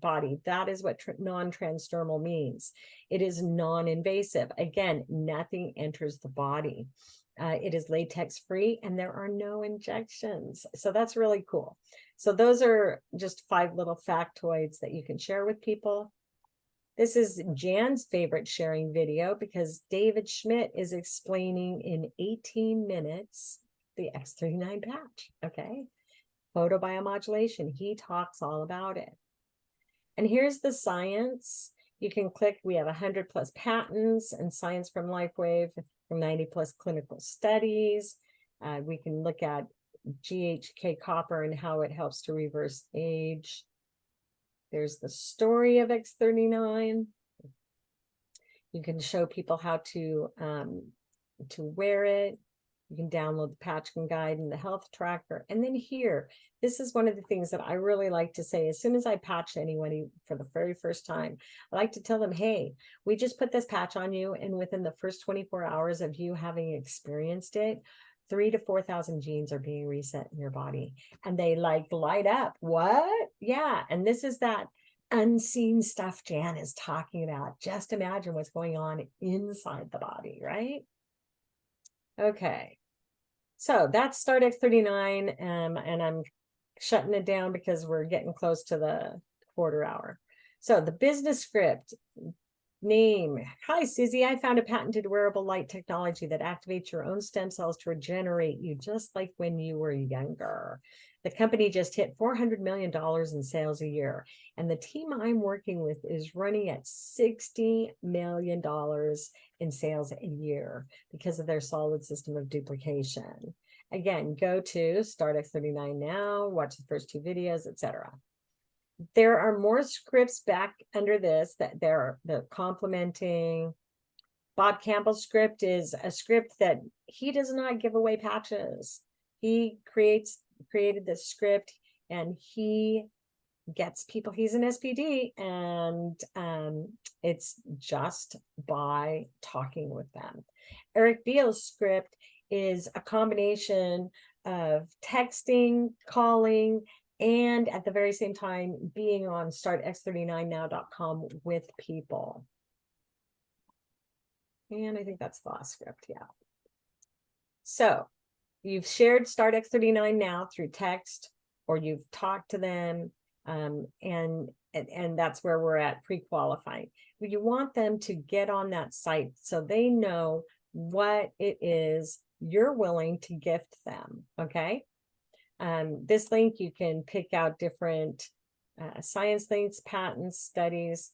Speaker 1: That is what non-transdermal means. It is non-invasive. Again, nothing enters the body. It is latex free and there are no injections. So that's really cool. So those are just 5 little factoids that you can share with people. This is Jan's favorite sharing video because David Schmidt is explaining in 18 minutes the X39 patch, okay? Photobiomodulation, he talks all about it. And here's the science. You can click, we have 100 plus patents and science from LifeWave from 90 plus clinical studies. We can look at GHK copper and how it helps to reverse age. There's the story of X39. You can show people how to wear it. You can download the patching guide and the health tracker. And then here, this is one of the things that I really like to say. As soon as I patch anybody for the very first time, I like to tell them, hey, we just put this patch on you. And within the first 24 hours of you having experienced it, 3,000 to 4,000 genes are being reset in your body. And they like light up. What? Yeah. And this is that unseen stuff Jan is talking about. Just imagine what's going on inside the body, right? Okay, so that's Start X39, and I'm shutting it down because we're getting close to the quarter hour. So the business script name. Hi, Susie. I found a patented wearable light technology that activates your own stem cells to regenerate you just like when you were younger. The company just hit $400 million in sales a year. And the team I'm working with is running at $60 million in sales a year because of their solid system of duplication. Again, go to Start X39 now, watch the first 2 videos, etc. There are more scripts back under this that they're complementing. Bob Campbell's script is a script that he does not give away patches. He created this script and he gets people, he's an SPD, and it's just by talking with them. Eric Beale's script is a combination of texting, calling, and at the very same time being on startx39now.com with people. And I think that's the last script, yeah. So you've shared Start X39 now through text, or you've talked to them, and that's where we're at pre-qualifying. You want them to get on that site so they know what it is you're willing to gift them, okay? This link, you can pick out different science links, patents, studies.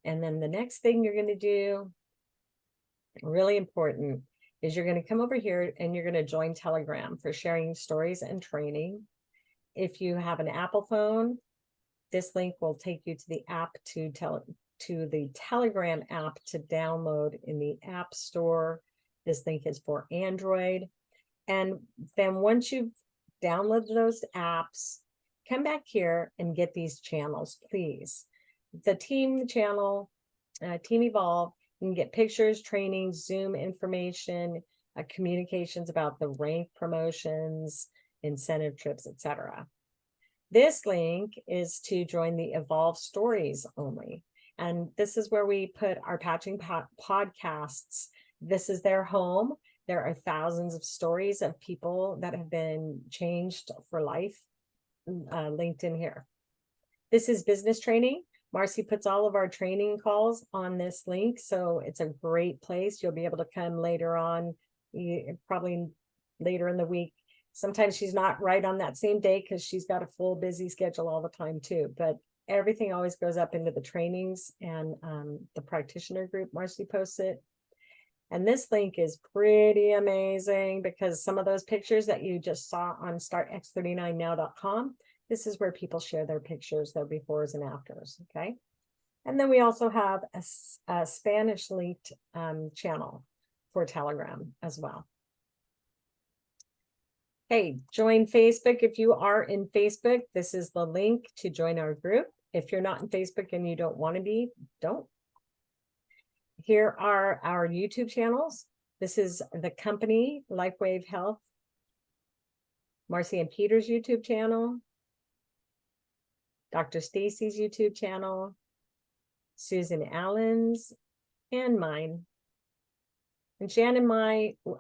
Speaker 1: And then the next thing you're going to do, really important, is you're going to come over here and you're going to join Telegram for sharing stories and training. If you have an Apple phone, this link will take you to the app to the Telegram app to download in the App Store. This link is for Android. And then once you've downloaded those apps, come back here and get these channels, please. The team channel, Team Evolve, you can get pictures, training, Zoom information, communications about the rank promotions, incentive trips, etc. This link is to join the Evolve Stories only. And this is where we put our patching podcasts. This is their home. There are thousands of stories of people that have been changed for life linked in here. This is business training. Marcy puts all of our training calls on this link, so it's a great place. You'll be able to come later on, probably later in the week. Sometimes she's not right on that same day because she's got a full busy schedule all the time too, but everything always goes up into the trainings and the practitioner group. Marcy posts it. And this link is pretty amazing because some of those pictures that you just saw on startx39now.com, this is where people share their pictures, their befores and afters, okay? And then we also have a Spanish linked channel for Telegram as well. Hey, join Facebook. If you are in Facebook, this is the link to join our group. If you're not in Facebook and you don't want to be, don't. Here are our YouTube channels. This is the company, LifeWave Health, Marcy and Peter's YouTube channel, Dr. Stacy's YouTube channel, Susan Allen's, and mine. And Shannon,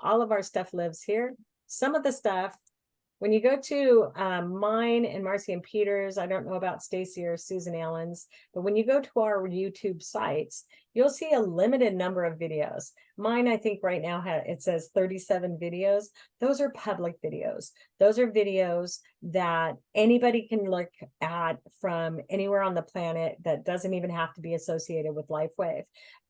Speaker 1: all of our stuff lives here. Some of the stuff, when you go to mine and Marcy and Peter's, I don't know about Stacy or Susan Allen's, but when you go to our YouTube sites, you'll see a limited number of videos. Mine, I think right now, it says 37 videos. Those are public videos. Those are videos that anybody can look at from anywhere on the planet that doesn't even have to be associated with LifeWave.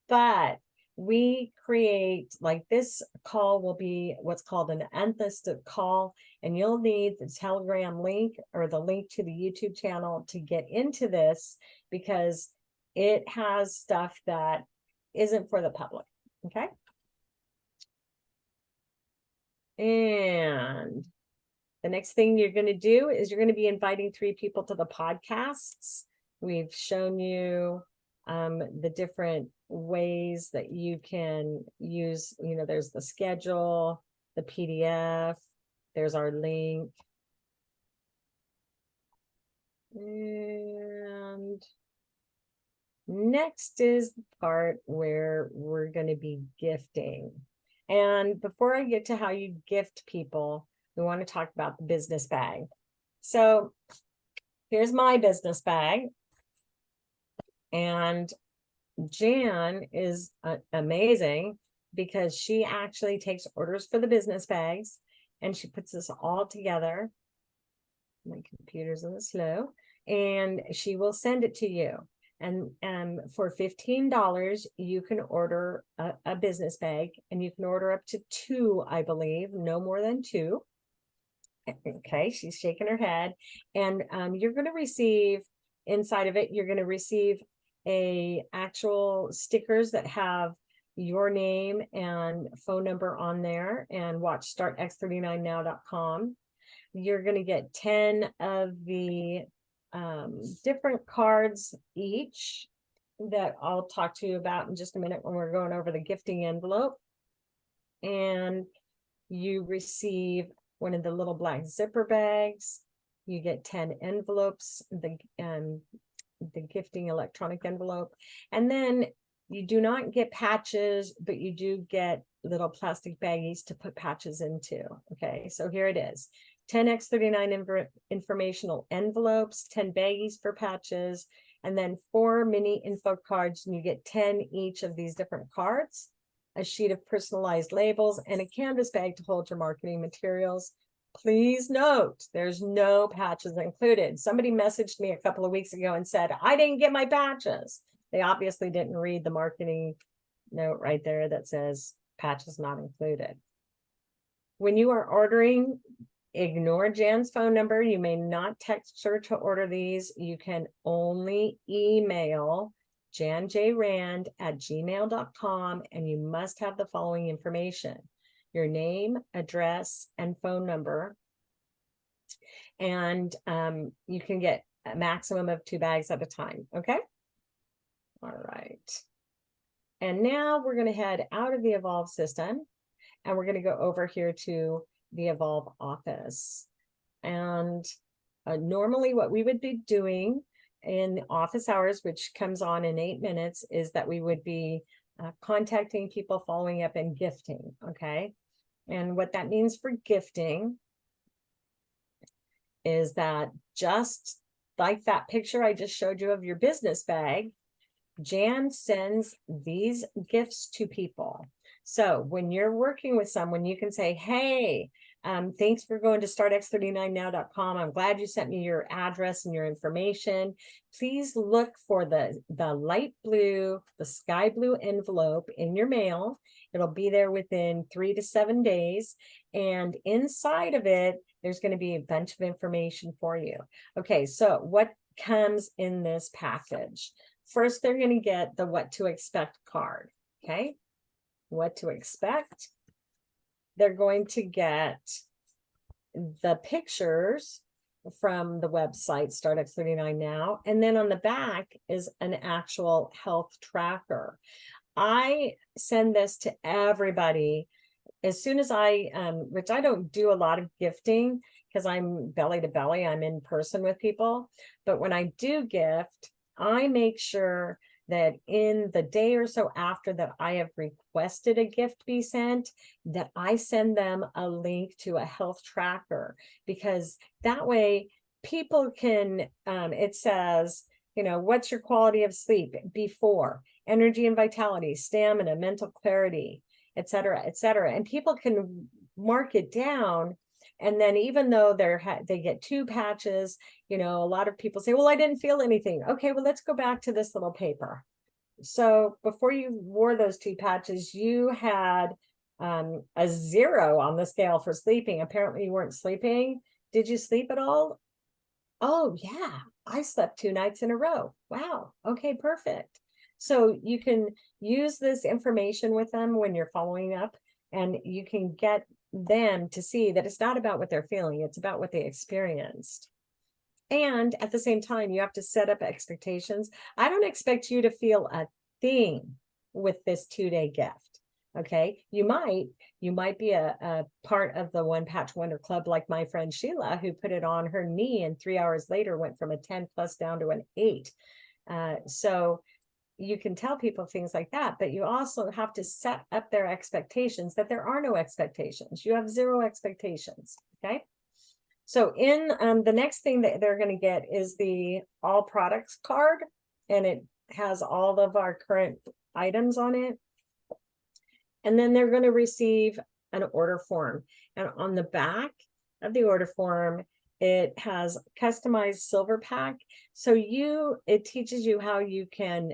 Speaker 1: But we create, like, this call will be what's called an unlisted call, and you'll need the Telegram link or the link to the YouTube channel to get into this, because it has stuff that isn't for the public. Okay. And the next thing you're going to do is you're going to be inviting 3 people to the podcasts. We've shown you the different ways that you can use, there's the schedule, the PDF, there's our link. And next is the part where we're going to be gifting. And before I get to how you gift people, we want to talk about the business bag. So here's my business bag. And Jan is amazing, because she actually takes orders for the business bags and she puts this all together. My computer's a little slow, and she will send it to you. And for $15, you can order a business bag, and you can order up to 2, I believe, no more than 2. Okay, she's shaking her head. And you're going to receive, inside of it, you're going to receive actual stickers that have your name and phone number on there, and watch startx39now.com. You're going to get 10 of the different cards each that I'll talk to you about in just a minute when we're going over the gifting envelope. And you receive one of the little black zipper bags. You get 10 envelopes, the gifting electronic envelope. And then you do not get patches, but you do get little plastic baggies to put patches into. Okay, so here it is. 10 X39 informational envelopes, 10 baggies for patches, and then 4 mini info cards, and you get 10 each of these different cards, a sheet of personalized labels, and a canvas bag to hold your marketing materials. Please note, there's no patches included. Somebody messaged me a couple of weeks ago and said, I didn't get my patches. They obviously didn't read the marketing note right there that says patches not included. When you are ordering, ignore Jan's phone number. You may not text her to order these. You can only email janjrand@gmail.com, and you must have the following information: your name, address, and phone number. And you can get a maximum of 2 bags at a time. Okay. All right. And now we're going to head out of the Evolve system, and we're going to go over here to the Evolve office. And normally what we would be doing in office hours, which comes on in 8 minutes, is that we would be contacting people, following up, and gifting. Okay. And what that means for gifting is that, just like that picture I just showed you of your business bag, Jan sends these gifts to people. So when you're working with someone, you can say, hey, thanks for going to startx39now.com. I'm glad you sent me your address and your information. Please look for the light blue, the sky blue envelope in your mail. It'll be there within 3 to 7 days. And inside of it, there's going to be a bunch of information for you. Okay, so what comes in this package? First, they're going to get the what to expect card. Okay, what to expect. They're going to get the pictures from the website StartX39 Now, and then on the back is an actual health tracker. I send this to everybody as soon as which I don't do a lot of gifting. because I'm belly to belly, I'm in person with people. But when I do gift, I make sure that in the day or so after that I have requested a gift be sent, that I send them a link to a health tracker, because that way people can, it says, you know, what's your quality of sleep before, energy and vitality, stamina, mental clarity, et cetera, et cetera. And people can mark it down. And then even though they get 2 patches, you know, a lot of people say, well, I didn't feel anything. Okay, well, let's go back to this little paper. So before you wore those 2 patches, you had a 0 on the scale for sleeping. Apparently you weren't sleeping. Did you sleep at all? Oh, yeah, I slept 2 nights in a row. Wow. Okay, perfect. So you can use this information with them when you're following up, and you can get them to see that it's not about what they're feeling, it's about what they experienced. And at the same time, you have to set up expectations. I don't expect you to feel a thing with this 2-day gift. Okay, you might be a part of the One Patch Wonder Club, like my friend Sheila, who put it on her knee and 3 hours later went from a 10 plus down to an 8. So you can tell people things like that, but you also have to set up their expectations, that there are no expectations. You have 0 expectations. Okay. So in the next thing that they're going to get is the all products card, and it has all of our current items on it. And then they're going to receive an order form. And on the back of the order form, it has customized silver pack. So it teaches you how you can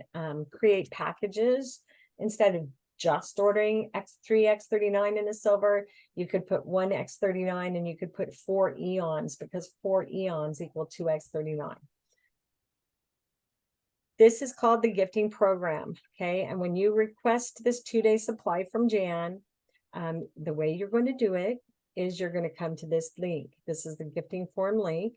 Speaker 1: create packages instead of just ordering X3, X39 in a silver. You could put 1 X39 and you could put 4 eons, because 4 eons equal 2 X39. This is called the gifting program. Okay. And when you request this 2-day supply from Jan, the way you're going to do it is you're going to come to this link. This is the gifting form link.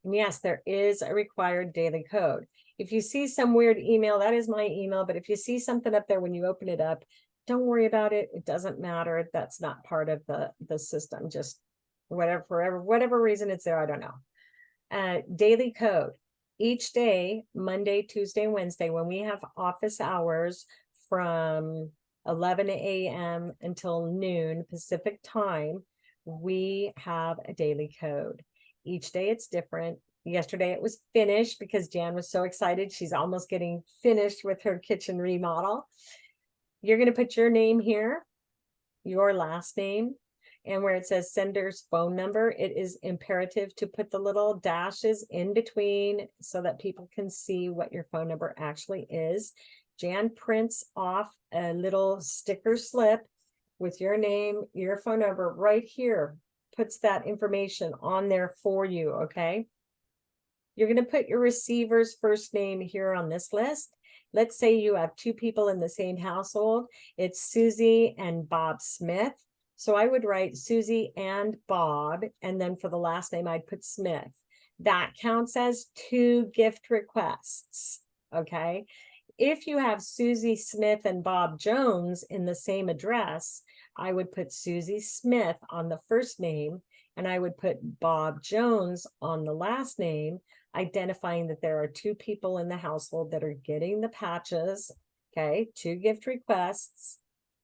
Speaker 1: And yes, there is a required daily code. If you see some weird email, that is my email. But if you see something up there when you open it up, don't worry about it. It doesn't matter. That's not part of the system. Just whatever reason it's there, I don't know. Daily code. Each day, Monday, Tuesday, and Wednesday, when we have office hours from 11 a.m. until noon Pacific time, we have a daily code. Each day it's different. Yesterday it was finished because Jan was so excited. She's almost getting finished with her kitchen remodel. You're going to put your name here, your last name, and where it says sender's phone number, it is imperative to put the little dashes in between so that people can see what your phone number actually is. Jan prints off a little sticker slip with your name, your phone number right here, puts that information on there for you. Okay. You're going to put your receiver's first name here on this list. Let's say you have 2 people in the same household. It's Susie and Bob Smith. So I would write Susie and Bob, and then for the last name, I'd put Smith. That counts as 2 gift requests. Okay. If you have Susie Smith and Bob Jones in the same address, I would put Susie Smith on the first name, and I would put Bob Jones on the last name, identifying that there are 2 people in the household that are getting the patches. Okay, 2 gift requests.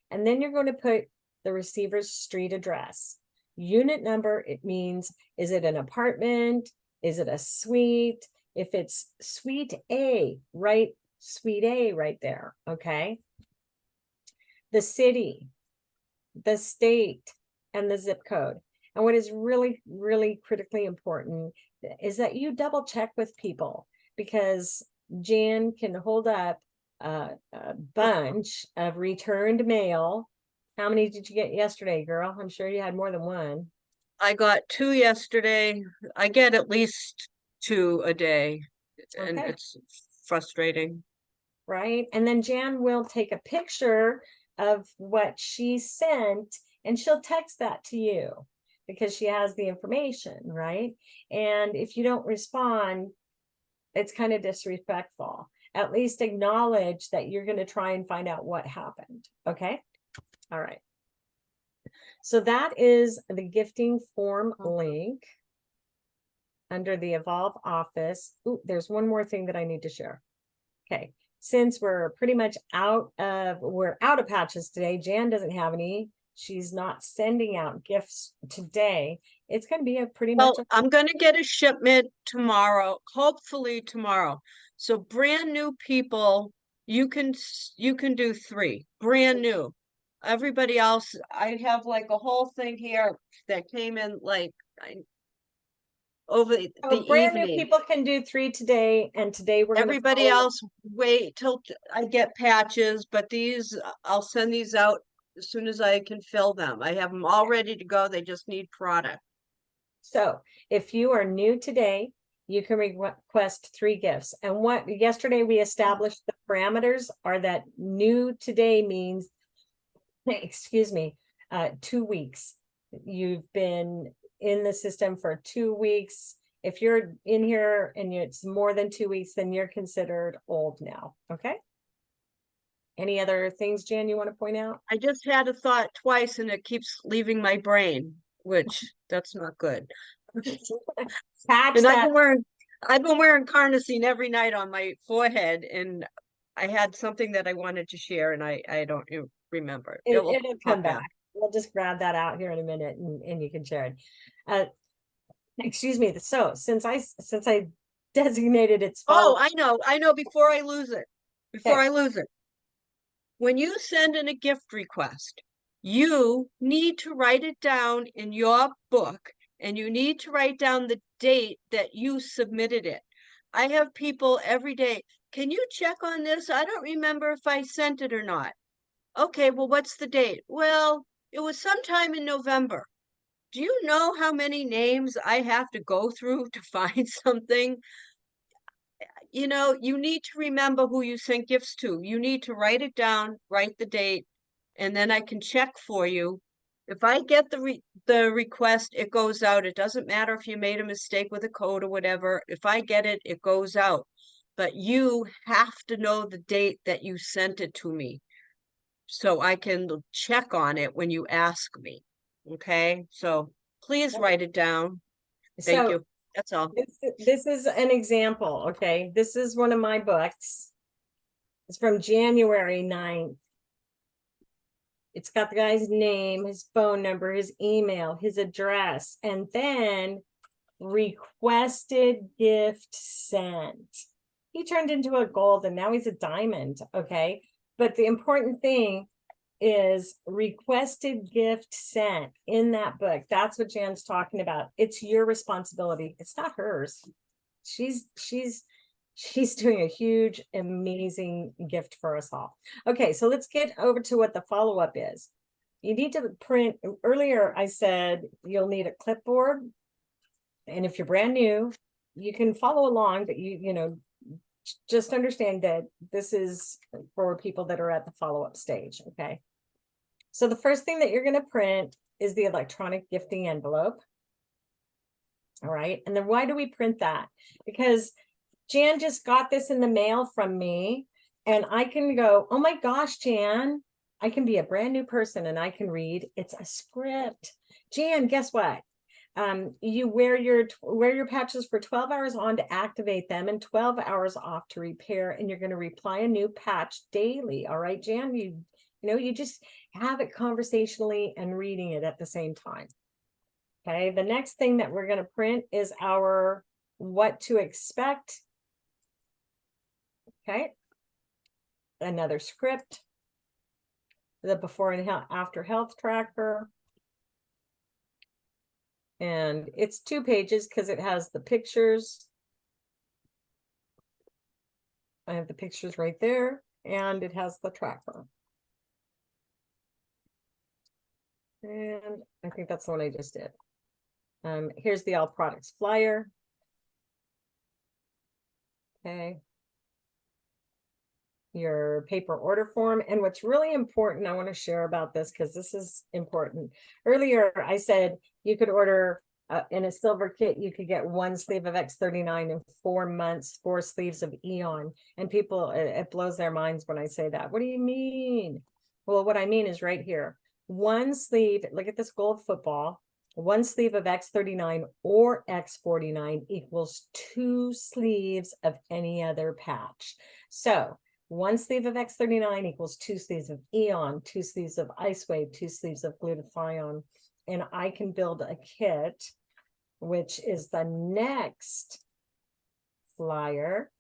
Speaker 1: And then you're going to put the receiver's street address. Unit number, it means, is it an apartment? Is it a suite? If it's suite A, write suite A right there. Okay. The city, the state, and the zip code. And what is really, really critically important is that you double check with people, because Jan can hold up a bunch of returned mail. How many did you get yesterday, girl? I'm sure you had more than 1.
Speaker 2: I got 2 yesterday. I get at least 2 a day, and
Speaker 1: Okay.
Speaker 2: it's frustrating.
Speaker 1: Right. And then Jan will take a picture of what she sent and she'll text that to you because she has the information, right? And if you don't respond, it's kind of disrespectful. At least acknowledge that you're going to try and find out what happened. Okay. All right. So that is the gifting form
Speaker 2: Mhm.
Speaker 1: link under the Evolve office. Ooh, there's one more thing that I need to share. Okay, since we're pretty much we're out of patches today, Jan doesn't have any. She's not sending out gifts today. It's going to be a pretty much
Speaker 2: Well, I'm gonna get a shipment tomorrow, hopefully tomorrow. So brand new people, you can do 3, brand new. Everybody else, I have like a whole thing here that came in like over the
Speaker 1: brand new
Speaker 2: evening.
Speaker 1: people can do 3 today, and today we're going to
Speaker 2: Everybody
Speaker 1: follow.
Speaker 2: else, wait till I get patches, but these, I'll send these out as soon as I can fill them. I have them all ready to go. They just need product.
Speaker 1: So if you are new today, you can request 3 gifts. And what yesterday we established the parameters are that new today means, excuse me, 2 weeks. You've been in the system for 2 weeks. If you're in here and it's more than 2 weeks, then you're considered old now. Okay. Any other things, Jan, you want to point out?
Speaker 2: I just had a thought twice and it keeps leaving my brain, which that's not good.
Speaker 1: Patch
Speaker 2: And
Speaker 1: that.
Speaker 2: I've been wearing carnosine every night on my forehead, and I had something that I wanted to share and I don't remember. It will
Speaker 1: It'll come
Speaker 2: pop
Speaker 1: back.
Speaker 2: back.
Speaker 1: We'll just grab that out here in a minute and you can share it. Excuse me. So since I designated its
Speaker 2: Oh,
Speaker 1: follow.
Speaker 2: I know, before I lose it. Before
Speaker 1: Okay.
Speaker 2: I lose it. When you send in a gift request, you need to write it down in your book and you need to write down the date that you submitted it. I have people every day, can you check on this? I don't remember if I sent it or not. Okay, well, what's the date? Well, it was sometime in November. Do you know how many names I have to go through to find something? You know, you need to remember who you sent gifts to. You need to write it down, write the date, and then I can check for you. If I get the request, it goes out. It doesn't matter if you made a mistake with a code or whatever. If I get it, it goes out. But you have to know the date that you sent it to me so I can check on it when you ask me. Okay? So please write it down. Thank
Speaker 1: So
Speaker 2: you. That's all.
Speaker 1: this is an example. Okay. This is one of my books. It's from January 9th. It's got the guy's name, his phone number, his email, his address, and then requested gift sent. He turned into a gold and now he's a diamond. Okay. But the important thing is requested gift sent in that book. That's what Jan's talking about. It's your responsibility. It's not hers. She's doing a huge, amazing gift for us all. Okay, so let's get over to what the follow-up is. You need to print. Earlier I said you'll need a clipboard, and if you're brand new, you can follow along, but you know, just understand that this is for people that are at the follow-up stage. Okay, so the first thing that you're going to print is the electronic gifting envelope. All right, and then why do we print that? Because Jan just got this in the mail from me, and I can go, oh my gosh, Jan, I can be a brand new person and I can read. It's a script. Jan, guess what? You wear your patches for 12 hours on to activate them and 12 hours off to repair, and you're going to reply a new patch daily. All right, Jan, you know, you just have it conversationally and reading it at the same time. Okay, the next thing that we're going to print is our what to expect. Okay, another script, the before and after health tracker. And it's 2 pages because it has the pictures. I have the pictures right there, and it has the tracker. And I think that's the one I just did. Here's the all products flyer. Okay. Your paper order form. And what's really important, I want to share about this because this is important. Earlier, I said you could order in a silver kit, you could get 1 sleeve of X39 in 4 months, 4 sleeves of Eon. And people, it blows their minds when I say that. What do you mean? Well, what I mean is right here. one sleeve, look at this gold football, one sleeve of X39 or X49 equals 2 sleeves of any other patch. So one sleeve of X39 equals 2 sleeves of Eon, 2 sleeves of Ice Wave, 2 sleeves of Glutathione. And I can build a kit, which is the next flyer,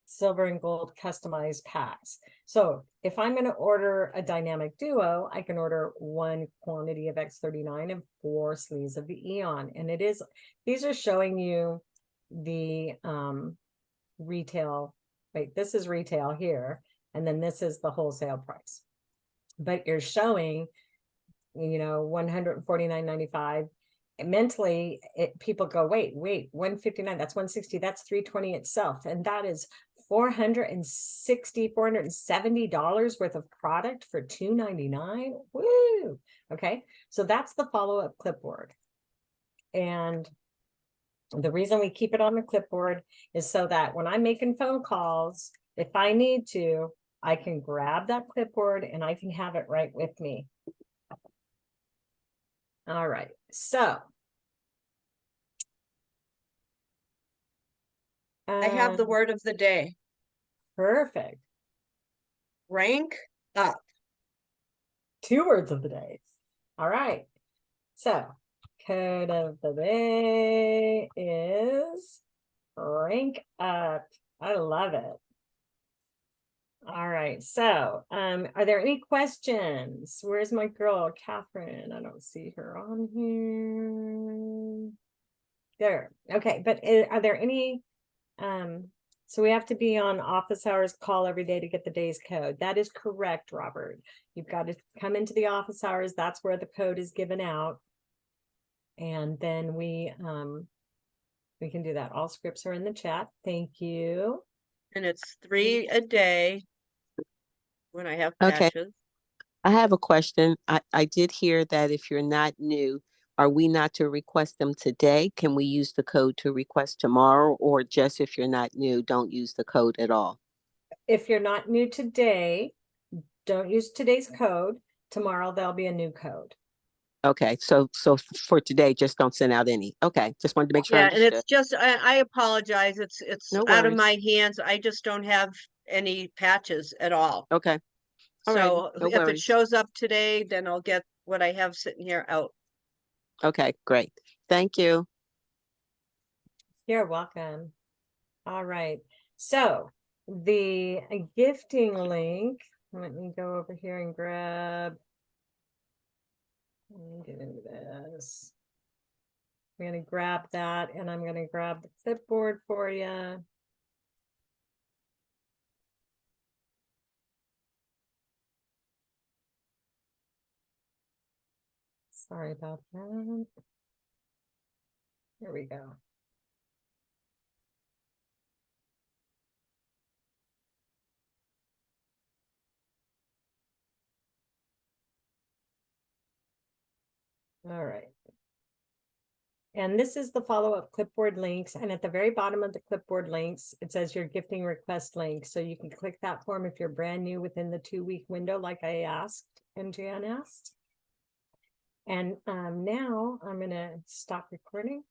Speaker 1: silver and gold customized packs. So if I'm going to order a dynamic duo, I can order one quantity of X39 and 4 sleeves of the Eon. And it is, these are showing you the retail. Wait, this is retail here. And then this is the wholesale price. But you're showing, you know, $149.95. Mentally, people go, wait, 159, that's 160, that's 320 itself. And that is $470 worth of product for $299. Woo! Okay, so that's the follow-up clipboard. And the reason we keep it on the clipboard is so that when I'm making phone calls, if I need to, I can grab that clipboard and I can have it right with me. All right, so.
Speaker 2: I have the word of the day.
Speaker 1: Perfect.
Speaker 2: Rank up.
Speaker 1: 2 words of the day. All right. So, code of the day is rank up. I love it. All right. So, are there any questions? Where's my girl, Catherine? I don't see her on here. There. Okay. But are there any, so we have to be on office hours call every day to get the day's code. That is correct, Robert. You've got to come into the office hours. That's where the code is given out. And then we can do that. All scripts are in the chat. Thank you.
Speaker 2: And it's 3 a day when I have
Speaker 3: Okay.
Speaker 2: patches.
Speaker 3: I have a question. I did hear that if you're not new, are we not to request them today? Can we use the code to request tomorrow, or just if you're not new, don't use the code at all?
Speaker 1: If you're not new today, don't use today's code. Tomorrow there'll be a new code.
Speaker 3: Okay, so for today, just don't send out any. Okay, just wanted to make sure I
Speaker 2: Yeah, and
Speaker 3: understood.
Speaker 2: it's just, I apologize. It's
Speaker 3: No
Speaker 2: out of
Speaker 3: worries.
Speaker 2: my hands. I just don't have any patches at all.
Speaker 3: Okay. All right.
Speaker 2: So
Speaker 3: No
Speaker 2: if it
Speaker 3: worries.
Speaker 2: shows up today, then I'll get what I have sitting here out.
Speaker 3: Okay, great. Thank you.
Speaker 1: You're welcome. All right. So the gifting link, let me go over here and grab. Let me get into this. I'm going to grab that and I'm going to grab the clipboard for you. Sorry about that. Here we go. All right. And this is the follow-up clipboard links. And at the very bottom of the clipboard links, it says your gifting request link. So you can click that form if you're brand new within the 2-week window, like I asked and Jan asked. And now I'm going to stop recording.